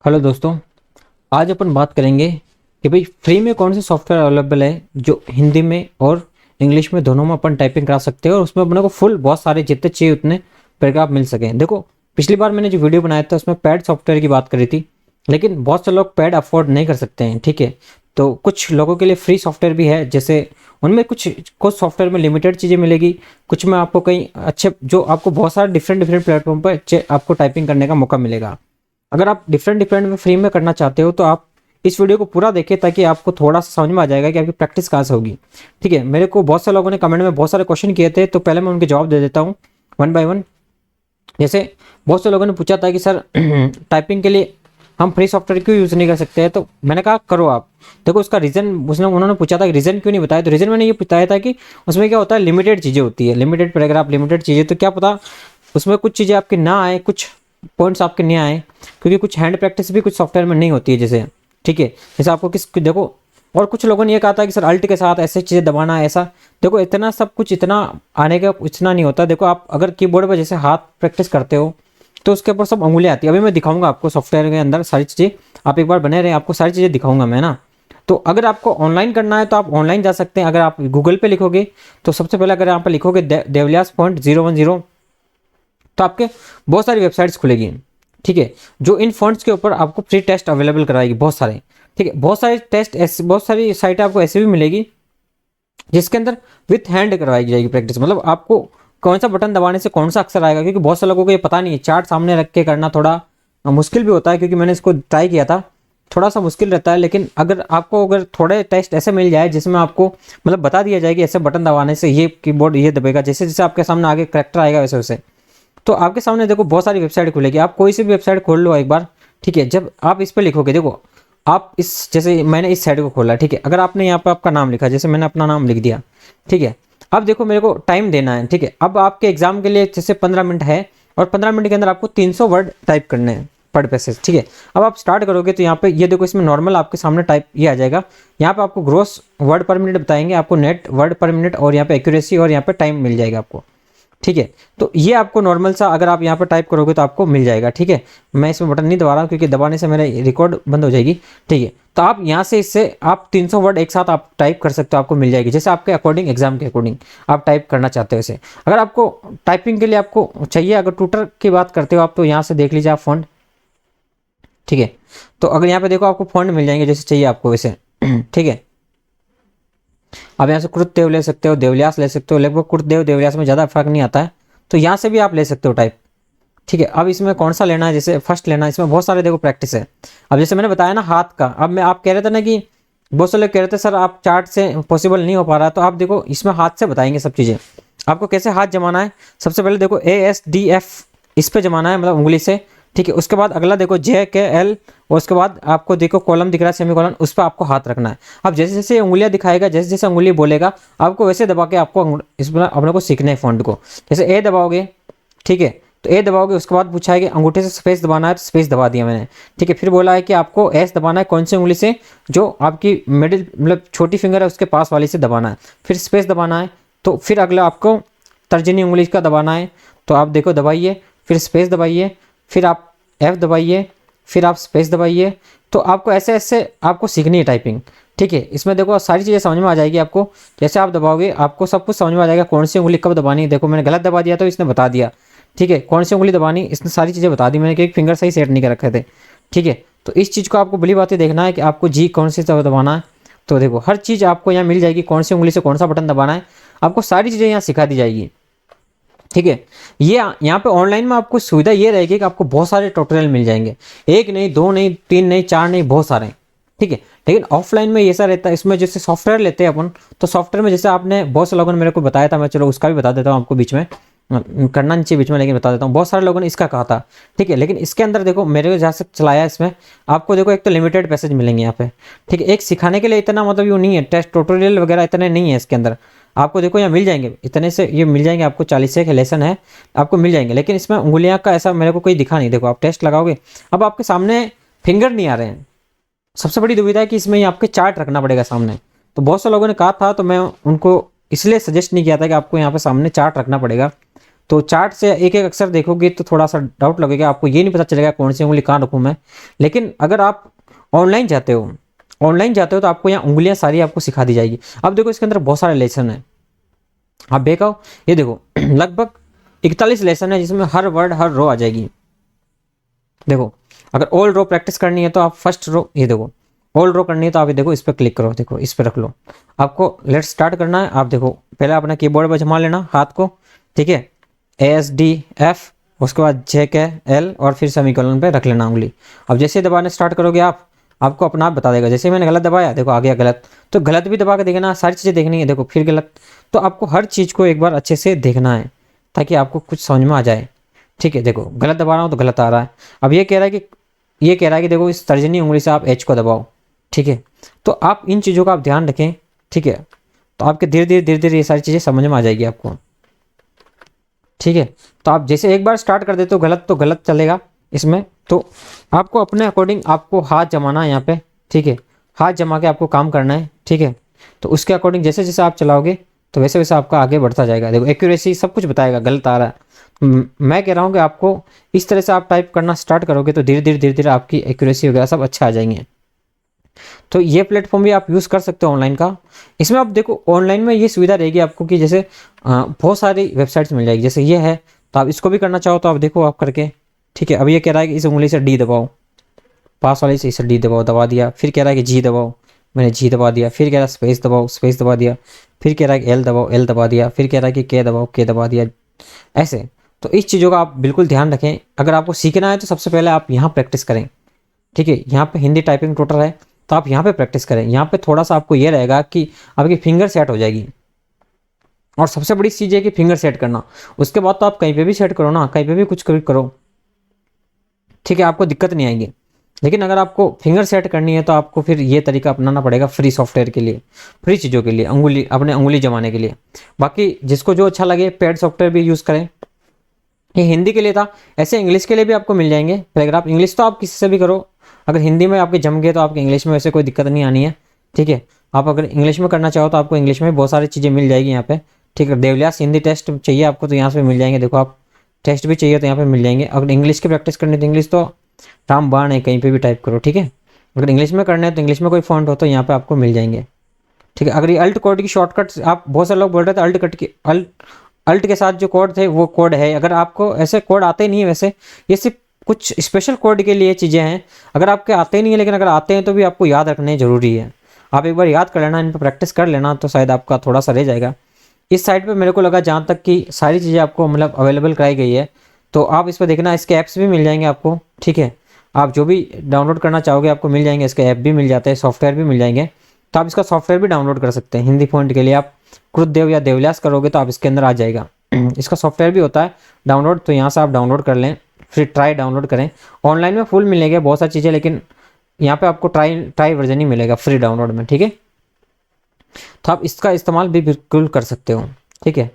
Hello दोस्तों। आज अपन बात करेंगे कि भाई फ्री में कौन से सॉफ्टवेयर अवेलेबल है जो हिंदी में और इंग्लिश में दोनों में अपन टाइपिंग करा सकते हैं और उसमें अपने को फुल बहुत सारे जितने चाहिए उतने पैराग्राफ मिल सकें। देखो, पिछली बार मैंने जो वीडियो बनाया था उसमें पैड सॉफ्टवेयर की बात करी थी, लेकिन बहुत से लोग पैड अफोर्ड नहीं कर सकते हैं। ठीक है, तो कुछ लोगों के लिए फ्री सॉफ्टवेयर भी है, जैसे उनमें कुछ कुछ सॉफ्टवेयर में लिमिटेड चीज़ें मिलेगी, कुछ में आपको कहीं अच्छे जो आपको बहुत सारे डिफरेंट डिफरेंट प्लेटफॉर्म पर आपको टाइपिंग करने का मौका मिलेगा। अगर आप डिफरेंट डिफरेंट में फ्री में करना चाहते हो तो आप इस वीडियो को पूरा देखिए, ताकि आपको थोड़ा सा समझ में आ जाएगा कि आपकी प्रैक्टिस कहाँ से होगी। ठीक है, मेरे को बहुत से लोगों ने कमेंट में बहुत सारे क्वेश्चन किए थे, तो पहले मैं उनके जवाब दे देता हूँ वन बाय वन। जैसे बहुत से लोगों ने पूछा था कि सर टाइपिंग के लिए हम फ्री सॉफ्टवेयर क्यों यूज़ नहीं कर सकते हैं, तो मैंने कहा करो आप। देखो, उसका रीज़न उन्होंने पूछा था कि रीज़न क्यों नहीं बताया, तो रीज़न मैंने ये बताया था कि उसमें क्या होता है, लिमिटेड चीज़ें होती है, लिमिटेड पैराग्राफ, लिमिटेड चीज़ें, तो क्या पता उसमें कुछ चीज़ें आपकी ना आए, कुछ पॉइंट्स आपके नहीं आए, क्योंकि कुछ हैंड प्रैक्टिस भी कुछ सॉफ्टवेयर में नहीं होती है। जैसे ठीक है, जैसे आपको देखो, और कुछ लोगों ने ये कहा था कि सर अल्ट के साथ ऐसे चीज़ें दबाना है, ऐसा। देखो, इतना सब कुछ इतना आने का इतना नहीं होता। देखो, आप अगर कीबोर्ड पर जैसे हाथ प्रैक्टिस करते हो तो उसके ऊपर सब उंगलियां आती है। अभी मैं दिखाऊंगा आपको सॉफ्टवेयर के अंदर सारी चीज़ें, आप एक बार बने रहे, आपको सारी चीज़ें दिखाऊंगा मैं ना। तो अगर आपको ऑनलाइन करना है तो आप ऑनलाइन जा सकते हैं। अगर आप गूगल पे लिखोगे तो सबसे पहले अगर यहाँ पर लिखोगे देवलियास पॉइंट 010, तो आपके बहुत सारी वेबसाइट्स खुलेगी। ठीक है, जो इन फॉन्ट्स के ऊपर आपको फ्री टेस्ट अवेलेबल कराएगी, बहुत सारे। ठीक है, बहुत सारे टेस्ट ऐसे, बहुत सारी साइट आपको ऐसे भी मिलेगी जिसके अंदर विथ हैंड करवाई जाएगी प्रैक्टिस। मतलब आपको कौन सा बटन दबाने से कौन सा अक्षर आएगा, क्योंकि बहुत से लोगों को ये पता नहीं है। चार्ट सामने रख के करना थोड़ा मुश्किल भी होता है, क्योंकि मैंने इसको ट्राई किया था, थोड़ा सा मुश्किल रहता है। लेकिन अगर थोड़े टेस्ट ऐसे मिल जाए जिसमें आपको मतलब बता दिया जाए कि ऐसे बटन दबाने से ये कीबोर्ड ये दबेगा, जैसे जैसे आपके सामने आगे करेक्टर आएगा वैसे वैसे, तो आपके सामने देखो बहुत सारी वेबसाइट खुलेगी। आप कोई सी भी वेबसाइट खोल लो एक बार। ठीक है, जब आप इस पर लिखोगे, देखो आप इस, जैसे मैंने इस साइट को खोला, ठीक है, अगर आपने यहाँ पर आपका नाम लिखा, जैसे मैंने अपना नाम लिख दिया, ठीक है, अब देखो मेरे को टाइम देना है। ठीक है, अब आपके एग्जाम के लिए जैसे 15 मिनट है और 15 मिनट के अंदर आपको 300 वर्ड टाइप करने हैं पर पैसेज। ठीक है, अब आप स्टार्ट करोगे तो यहाँ पे ये देखो, इसमें नॉर्मल आपके सामने टाइप ये आ जाएगा। यहाँ पे आपको ग्रोस वर्ड पर मिनट बताएंगे, आपको नेट वर्ड पर मिनट, और यहाँ पे एक्यूरेसी, और यहाँ पे टाइम मिल जाएगा आपको। ठीक है, तो ये आपको नॉर्मल सा अगर आप यहाँ पर टाइप करोगे तो आपको मिल जाएगा। ठीक है, मैं इसमें बटन नहीं दबा रहा हूँ क्योंकि दबाने से मेरा रिकॉर्ड बंद हो जाएगी। ठीक है, तो आप यहाँ से इससे आप 300 वर्ड एक साथ आप टाइप कर सकते हो, आपको मिल जाएगी, जैसे आपके अकॉर्डिंग, एग्जाम के अकॉर्डिंग आप टाइप करना चाहते हो इसे। अगर आपको टाइपिंग के लिए आपको चाहिए, अगर ट्यूटर की बात करते हो आप, तो यहाँ से देख लीजिए आप फॉन्ट। ठीक है, तो अगर यहाँ पे देखो आपको फॉन्ट मिल जाएंगे जैसे चाहिए आपको वैसे। ठीक है, आप यहाँ से कृतदेव ले सकते हो, देवल्यास ले सकते हो, लगभग कृतदेव देवल्यास में ज़्यादा फर्क नहीं आता है, तो यहाँ से भी आप ले सकते हो टाइप। ठीक है, अब इसमें कौन सा लेना है, जैसे फर्स्ट लेना है, इसमें बहुत सारे देखो प्रैक्टिस है। अब जैसे मैंने बताया ना हाथ का, अब मैं आप कह रहे थे ना कि बहुत से लोग कह रहे थे सर आप चार्ट से पॉसिबल नहीं हो पा रहा, तो आप देखो इसमें हाथ से बताएंगे सब चीज़ें, आपको कैसे हाथ जमाना है। सबसे पहले देखो ASDF, इस पे जमाना है, मतलब उंगली से। ठीक है, उसके बाद अगला देखो JKL, और उसके बाद आपको देखो कॉलम दिख रहा है, सेमी कॉलम, उस पर आपको हाथ रखना है। अब जैसे जैसे उंगलियां दिखाएगा, जैसे जैसे उंगली बोलेगा, आपको वैसे दबा के आपको इसमें अपने को सीखना है फॉन्ट को। जैसे ए दबाओगे, ठीक है, तो ए दबाओगे, उसके बाद पूछा है कि अंगूठे से स्पेस दबाना है, तो स्पेस दबा दिया मैंने। ठीक है, फिर बोला है कि आपको एस दबाना है, कौन सी उंगली से, जो आपकी मिडिल मतलब छोटी फिंगर है उसके पास वाली से दबाना है, फिर स्पेस दबाना है। तो फिर अगला आपको तर्जनी उंगली का दबाना है, तो आप देखो दबाइए, फिर स्पेस दबाइए, फिर आप F दबाइए, फिर आप स्पेस दबाइए। तो आपको ऐसे ऐसे आपको सीखनी है टाइपिंग। ठीक है, इसमें देखो सारी चीज़ें समझ में आ जाएगी आपको, जैसे आप दबाओगे आपको सब कुछ समझ में आ जाएगा, कौन सी उंगली कब दबानी है। देखो मैंने गलत दबा दिया तो इसने बता दिया। ठीक है, कौन सी उंगली दबानी, इसने सारी चीज़ें बता दी, मैंने कि एक फिंगर सही सेट नहीं कर रखे थे। ठीक है, तो इस चीज़ को आपको भली बातें देखना है कि आपको जी कौन सी तरह दबाना है। तो देखो हर चीज़ आपको यहाँ मिल जाएगी, कौन सी उंगली से कौन सा बटन दबाना है, आपको सारी चीज़ें यहाँ सिखा दी जाएगी। ठीक है, ये यहाँ पे ऑनलाइन में आपको सुविधा ये रहेगी कि आपको बहुत सारे ट्यूटोरियल मिल जाएंगे, एक नहीं, दो नहीं, तीन नहीं, चार नहीं, बहुत सारे। ठीक है, लेकिन ऑफलाइन में ये सा रहता है, इसमें जैसे सॉफ्टवेयर लेते हैं अपन, तो सॉफ्टवेयर में जैसे आपने बहुत से लोगों ने मेरे को बताया था, मैं चलो उसका भी बता देता हूँ आपको, बीच में करना नहीं चाहिए बीच में, लेकिन बता देता हूँ, बहुत सारे लोगों ने इसका कहा था। ठीक है, लेकिन इसके अंदर देखो मेरे जहाँ से चलाया इसमें, आपको देखो एक तो लिमिटेड पैसेज मिलेंगे यहाँ पे। ठीक है, एक सिखाने के लिए इतना मतलब यूँ नहीं है, टेस्ट ट्यूटोरियल वगैरह इतने नहीं है इसके अंदर। आपको देखो यहाँ मिल जाएंगे इतने से, ये मिल जाएंगे आपको 40 से लेसन है, आपको मिल जाएंगे, लेकिन इसमें उंगलियां का ऐसा मेरे को कोई दिखा नहीं। देखो आप टेस्ट लगाओगे, अब आपके सामने फिंगर नहीं आ रहे हैं। सबसे बड़ी दुविधा है कि इसमें आपके चार्ट रखना पड़ेगा सामने, तो बहुत से लोगों ने कहा था, तो मैं उनको इसलिए सजेस्ट नहीं किया था कि आपको यहाँ पे सामने चार्ट रखना पड़ेगा। तो चार्ट से एक एक अक्षर देखोगे तो थोड़ा सा डाउट लगेगा, आपको ये नहीं पता चलेगा कौन सी उंगली कहाँ रखूँ मैं। लेकिन अगर आप ऑनलाइन जाते हो, तो आपको यहाँ उंगलियाँ सारी आपको सिखा दी जाएगी। अब देखो इसके अंदर बहुत सारे लेसन है, आप देखो ये देखो लगभग 41 लेसन है, जिसमें हर वर्ड हर रो आ जाएगी। देखो अगर ऑल रो प्रैक्टिस करनी है तो आप फर्स्ट रो, ये देखो ऑल रो करनी है तो आप ये देखो इस पर क्लिक करो, देखो इस पर रख लो। आपको लेट स्टार्ट करना है, आप देखो पहले अपना कीबोर्ड पर जमा लेना हाथ को, ठीक है, ASDF, उसके बाद JKL और फिर सेमीकोलन पे रख लेना उंगली। अब जैसे दबाने स्टार्ट करोगे आपको अपना आप बता देगा। जैसे मैंने गलत दबाया, देखो आ गया गलत, तो गलत भी दबा के देखना, सारी चीज़ें देखनी है। देखो फिर गलत, तो आपको हर चीज़ को एक बार अच्छे से देखना है ताकि आपको कुछ समझ में आ जाए, ठीक है। देखो गलत दबा रहा हूँ तो गलत आ रहा है। अब ये कह रहा है कि देखो इस तर्जनी उंगली से आप H को दबाओ, ठीक है। तो आप इन चीज़ों का आप ध्यान रखें, ठीक है। तो आपके धीरे धीरे ये सारी चीज़ें समझ में आ जाएगी आपको, ठीक है। तो आप जैसे एक बार स्टार्ट कर देते हो गलत तो गलत चलेगा इसमें, तो आपको अपने अकॉर्डिंग आपको हाथ जमाना है यहाँ पे, ठीक है। हाथ जमा के आपको काम करना है, ठीक है। तो उसके अकॉर्डिंग जैसे जैसे आप चलाओगे तो वैसे वैसे आपका आगे बढ़ता जाएगा। देखो एक्यूरेसी सब कुछ बताएगा, गलत आ रहा है। मैं कह रहा हूँ कि आपको इस तरह से आप टाइप करना स्टार्ट करोगे तो धीरे धीरे आपकी एक्यूरेसी वगैरह सब अच्छा आ जाएंगे। तो ये प्लेटफॉर्म भी आप यूज़ कर सकते हो ऑनलाइन का। इसमें आप देखो ऑनलाइन में ये सुविधा रहेगी आपको कि जैसे बहुत सारी वेबसाइट्स मिल जाएगी, जैसे ये है तो आप इसको भी करना चाहो तो आप देखो आप करके, ठीक है। अब ये कह रहा है कि इस उंगली से D दबाओ, पास वाले से इसे D दबाओ, दबा दिया। फिर कह रहा है कि G दबाओ, मैंने G दबा दिया। फिर कह रहा है स्पेस दबाओ, स्पेस दबा दिया। फिर कह रहा है कि L दबाओ, L दबा दिया। फिर कह रहा है कि K दबाओ, K दबा दिया, ऐसे। तो इस चीज़ों का आप बिल्कुल ध्यान रखें। अगर आपको सीखना है तो सबसे पहले आप यहाँ प्रैक्टिस करें, ठीक है। यहाँ पे हिंदी टाइपिंग ट्यूटर है तो आप यहाँ पे प्रैक्टिस करें। यहाँ पे थोड़ा सा आपको ये रहेगा कि आपकी फिंगर सेट हो जाएगी, और सबसे बड़ी चीज़ है कि फिंगर सेट करना। उसके बाद तो आप कहीं पे भी सेट करो ना, कहीं पे भी कुछ करो, ठीक है, आपको दिक्कत नहीं आएगी। लेकिन अगर आपको फिंगर सेट करनी है तो आपको फिर ये तरीका अपनाना पड़ेगा फ्री सॉफ्टवेयर के लिए, फ्री चीज़ों के लिए, अपने उंगली जमाने के लिए। बाकी जिसको जो अच्छा लगे पेड सॉफ्टवेयर भी यूज़ करें। ये हिंदी के लिए था, ऐसे इंग्लिश के लिए भी आपको मिल जाएंगे पैराग्राफ। इंग्लिश तो आप किसी से भी करो, अगर हिंदी में आपके जम गए तो आपके इंग्लिश में वैसे कोई दिक्कत नहीं आनी है, ठीक है। आप अगर इंग्लिश में करना चाहो तो आपको इंग्लिश में बहुत सारी चीज़ें मिल जाएगी यहाँ पे, ठीक है। देवल्यास हिंदी टेस्ट चाहिए आपको तो यहाँ से मिल जाएंगे। देखो आप टेस्ट भी चाहिए तो यहाँ पे मिल जाएंगे। अगर इंग्लिश की प्रैक्टिस करनी है तो इंग्लिश तो रामबाण है, कहीं पे भी टाइप करो, ठीक है। अगर इंग्लिश में करना है तो इंग्लिश में कोई फॉन्ट हो तो यहाँ पे आपको मिल जाएंगे, ठीक है। अगर ये अल्ट कोड की शॉर्टकट, आप बहुत सारे लोग बोल रहे थे अल्ट के साथ जो कोड थे वो कोड है। अगर आपको ऐसे कोड आते नहीं है, वैसे ये सिर्फ कुछ स्पेशल कोड के लिए चीज़ें हैं। अगर आपके आते नहीं है, लेकिन अगर आते हैं तो भी आपको याद रखने जरूरी है। आप एक बार याद कर लेना, इन पर प्रैक्टिस कर लेना तो शायद आपका थोड़ा सा रह जाएगा। इस साइट पे मेरे को लगा जहाँ तक कि सारी चीज़ें आपको मतलब अवेलेबल कराई गई है, तो आप इस पर देखना। इसके ऐप्स भी मिल जाएंगे आपको, ठीक है। आप जो भी डाउनलोड करना चाहोगे आपको मिल जाएंगे। इसके ऐप भी मिल जाते हैं, सॉफ्टवेयर भी मिल जाएंगे, तो आप इसका सॉफ्टवेयर भी डाउनलोड कर सकते हैं। हिंदी फॉन्ट के लिए आप क्रुद्धदेव या देवल्यास करोगे तो आप इसके अंदर आ जाएगा। इसका सॉफ्टवेयर भी होता है डाउनलोड, तो यहाँ से आप डाउनलोड कर लें, फिर ट्राई डाउनलोड करें। ऑनलाइन में फुल मिलेगा बहुत सारी चीज़ें, लेकिन यहाँ पे आपको ट्राई वर्जन ही मिलेगा फ्री डाउनलोड में, ठीक है। तो आप इसका इस्तेमाल भी बिल्कुल कर सकते हो, ठीक है।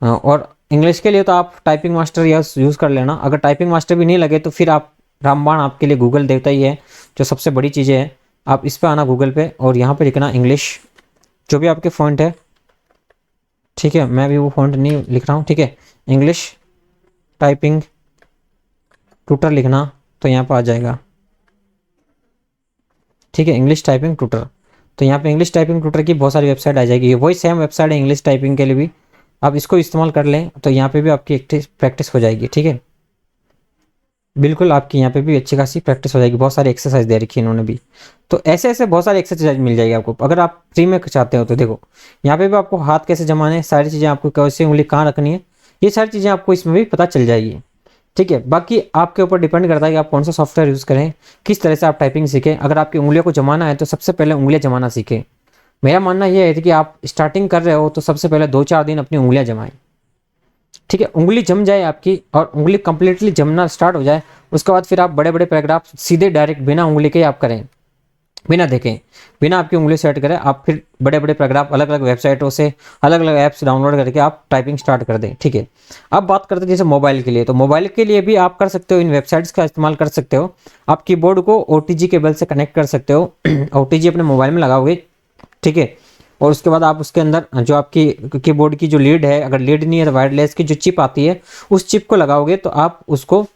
और इंग्लिश के लिए तो आप टाइपिंग मास्टर या यूज़ कर लेना। अगर टाइपिंग मास्टर भी नहीं लगे तो फिर आप रामबाण आपके लिए गूगल देवता ही है, जो सबसे बड़ी चीज़ें है। आप इस पर आना गूगल पे और यहाँ पे लिखना इंग्लिश, जो भी आपके फ़ॉन्ट है, ठीक है। मैं भी वो फ़ॉन्ट नहीं लिख रहा हूँ, ठीक है। इंग्लिश टाइपिंग ट्यूटर लिखना तो यहाँ पर आ जाएगा, ठीक है। इंग्लिश टाइपिंग ट्यूटर, तो यहाँ पे इंग्लिश टाइपिंग ट्यूटर की बहुत सारी वेबसाइट आ जाएगी। वही सेम वेबसाइट है इंग्लिश टाइपिंग के लिए भी, आप इसको इस्तेमाल कर लें तो यहाँ पे भी आपकी प्रैक्टिस हो जाएगी, ठीक है। बिल्कुल आपकी यहाँ पे भी अच्छी खासी प्रैक्टिस हो जाएगी। बहुत सारी एक्सरसाइज दे रखी है इन्होंने भी, तो ऐसे ऐसे बहुत सारी एक्सरसाइज मिल जाएगी आपको। अगर आप फ्री में चाहते हो तो देखो यहाँ पे भी आपको हाथ कैसे जमाने हैं, सारी चीज़ें आपको कैसे उंगली कहाँ रखनी है, ये सारी चीज़ें आपको इसमें भी पता चल जाएगी, ठीक है। बाकी आपके ऊपर डिपेंड करता है कि आप कौन सा सॉफ्टवेयर यूज़ करें, किस तरह से आप टाइपिंग सीखें। अगर आपकी उंगलियों को जमाना है तो सबसे पहले उंगलियां जमाना सीखें। मेरा मानना यह है कि आप स्टार्टिंग कर रहे हो तो सबसे पहले 2-4 दिन अपनी उंगलियां जमाएं, ठीक है। उंगली जम जाए आपकी और उंगली कंप्लीटली जमना स्टार्ट हो जाए, उसके बाद फिर आप बड़े बड़े पैराग्राफ सीधे डायरेक्ट बिना उंगली के आप करें, बिना देखें, बिना आपकी उंगली सेट करें। आप फिर बड़े बड़े पैराग्राफ अलग अलग वेबसाइटों से, अलग अलग ऐप्स डाउनलोड करके आप टाइपिंग स्टार्ट कर दें, ठीक है। अब बात करते हैं जैसे मोबाइल के लिए, तो मोबाइल के लिए भी आप कर सकते हो, इन वेबसाइट्स का इस्तेमाल कर सकते हो। आप कीबोर्ड को OTG केबल से कनेक्ट कर सकते हो। OTG अपने मोबाइल में लगाओगे, ठीक है। और उसके बाद आप उसके अंदर जो आपकी कीबोर्ड की जो लीड है, अगर लीड नहीं है तो वायरलेस की जो चिप आती है उस चिप को लगाओगे तो आप उसको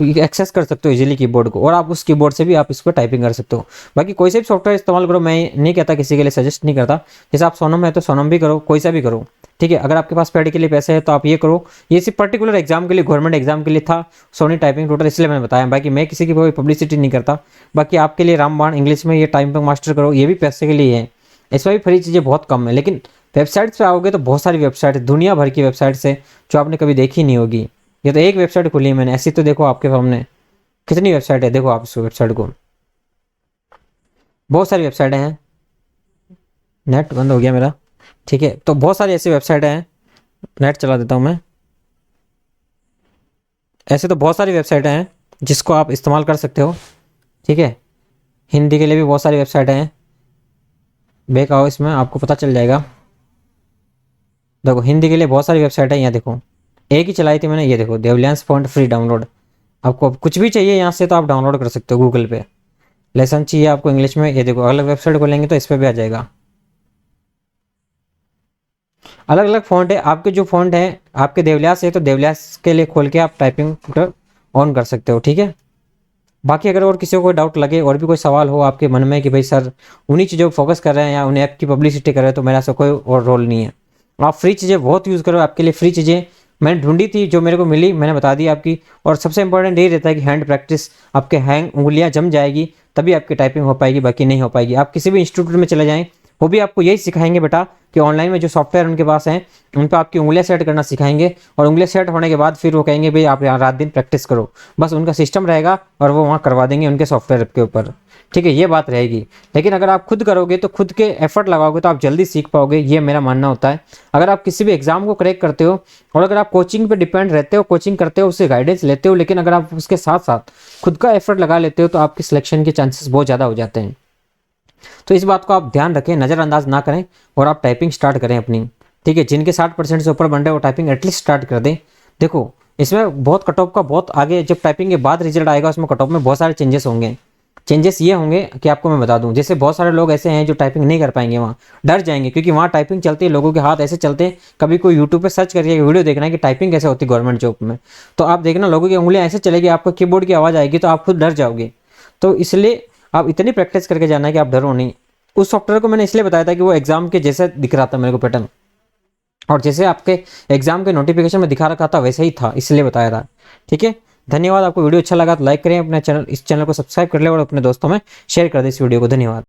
एक्सेस कर सकते हो इजीली कीबोर्ड को, और आप उस कीबोर्ड से भी आप इस पर टाइपिंग कर सकते हो। बाकी कोई सा भी सॉफ्टवेयर इस्तेमाल करो, मैं नहीं कहता किसी के लिए सजेस्ट नहीं करता। जैसे आप सोनम है तो सोनम भी करो, कोई सा भी करो, ठीक है। अगर आपके पास पेड के लिए पैसे है तो आप ये करो। ये सिर्फ पर्टिकुलर एग्जाम के लिए, गवर्नमेंट एग्जाम के लिए था सोनी टाइपिंग ट्यूटर, इसलिए मैंने बताया। बाकी मैं किसी की कोई पब्लिसिटी नहीं करता। बाकी आपके लिए रामबाण इंग्लिश में ये टाइपिंग मास्टर करो, ये भी पैसे के लिए है, इसमें भी फ्री चीज़ें बहुत कम है। लेकिन वेबसाइट्स पे आओगे तो बहुत सारी वेबसाइट है, दुनिया भर की वेबसाइट्स है जो आपने कभी देखी नहीं होगी। ये तो एक वेबसाइट खुली है मैंने, ऐसी तो देखो आपके सामने कितनी वेबसाइट है, देखो आप इस वेबसाइट को, बहुत सारी वेबसाइटें हैं। नेट बंद हो गया मेरा, ठीक है। तो बहुत सारी ऐसी वेबसाइटें हैं, नेट चला देता हूँ मैं। ऐसे तो बहुत सारी वेबसाइटें हैं जिसको आप इस्तेमाल कर सकते हो, ठीक है। हिंदी के लिए भी बहुत सारी वेबसाइटें हैं, बैक आओ इसमें आपको पता चल जाएगा। देखो हिंदी के लिए बहुत सारी वेबसाइटें हैं, यहाँ देखो एक ही चलाई थी मैंने, ये देखो देवलियांस फॉन्ट फ्री डाउनलोड। आपको कुछ भी चाहिए यहाँ से तो आप डाउनलोड कर सकते हो गूगल पे। लेसन चाहिए आपको इंग्लिश में, ये देखो अलग वेबसाइट खोलेंगे तो इस पर भी आ जाएगा। अलग अलग फ़ॉन्ट है, आपके जो फ़ॉन्ट है आपके देवल्यास है तो देवल्यास के लिए खोल के आप टाइपिंग ऑन कर सकते हो, ठीक है। बाकी अगर और किसी को कोई डाउट लगे और भी कोई सवाल हो आपके मन में कि भाई सर उन्हीं चीज़ों को फोकस कर रहे हैं या उन्हें ऐप की पब्लिसिटी कर रहे हैं, तो मेरा ऐसा कोई और रोल नहीं है। आप फ्री चीज़ें बहुत यूज़ करो, आपके लिए फ्री चीज़ें मैंने ढूंढी थी, जो मेरे को मिली मैंने बता दी आपकी। और सबसे इंपॉर्टेंट यही रहता है कि हैंड प्रैक्टिस, आपके हैंग उंगलियां जम जाएगी तभी आपकी टाइपिंग हो पाएगी, बाकी नहीं हो पाएगी। आप किसी भी इंस्टीट्यूट में चले जाएं वो भी आपको यही सिखाएंगे बेटा कि ऑनलाइन में जो सॉफ्टवेयर उनके पास हैं उन पर आपकी उंगलियां सेट करना सिखाएंगे, और उंगलियां सेट होने के बाद फिर वो कहेंगे भाई आप यहाँ रात दिन प्रैक्टिस करो। बस उनका सिस्टम रहेगा और वो वहाँ करवा देंगे उनके सॉफ्टवेयर के ऊपर, ठीक है, ये बात रहेगी। लेकिन अगर आप खुद करोगे तो खुद के एफर्ट लगाओगे तो आप जल्दी सीख पाओगे, ये मेरा मानना होता है। अगर आप किसी भी एग्जाम को क्रैक करते हो और अगर आप कोचिंग पे डिपेंड रहते हो, कोचिंग करते हो, उससे गाइडेंस लेते हो, लेकिन अगर आप उसके साथ साथ खुद का एफर्ट लगा लेते हो तो आपकी सिलेक्शन के चांसेस बहुत ज़्यादा हो जाते हैं। तो इस बात को आप ध्यान रखें, नज़रअंदाज ना करें और आप टाइपिंग स्टार्ट करें अपनी, ठीक है। जिनके 60% से ऊपर बन रहे हो टाइपिंग एटलीस्ट स्टार्ट कर दें। देखो इसमें बहुत कट ऑफ का बहुत आगे, जब टाइपिंग के बाद रिजल्ट आएगा उसमें कट ऑफ में बहुत सारे चेंजेस होंगे। चेंजेस ये होंगे कि आपको मैं बता दूं, जैसे बहुत सारे लोग ऐसे हैं जो टाइपिंग नहीं कर पाएंगे, वहाँ डर जाएंगे क्योंकि वहाँ टाइपिंग चलती है, लोगों के हाथ ऐसे चलते हैं। कभी कोई यूट्यूब पे सर्च करिए वीडियो देखना है कि टाइपिंग कैसे होती है गवर्नमेंट जॉब में, तो आप देखना लोगों की उंगलियां ऐसे चलेगी, आपको कीबोर्ड की आवाज़ आएगी तो आप खुद डर जाओगे। तो इसलिए आप इतनी प्रैक्टिस करके जाना है कि आप डरो नहीं। उस सॉफ्टवेयर को मैंने इसलिए बताया था कि वो एग्जाम के जैसे दिख रहा था मेरे को पैटर्न, और जैसे आपके एग्जाम के नोटिफिकेशन में दिखा रखा था वैसे ही था, इसलिए बताया था, ठीक है। धन्यवाद। आपको वीडियो अच्छा लगा तो लाइक करें, अपने चैनल इस चैनल को सब्सक्राइब कर ले और अपने दोस्तों में शेयर कर दें इस वीडियो को। धन्यवाद।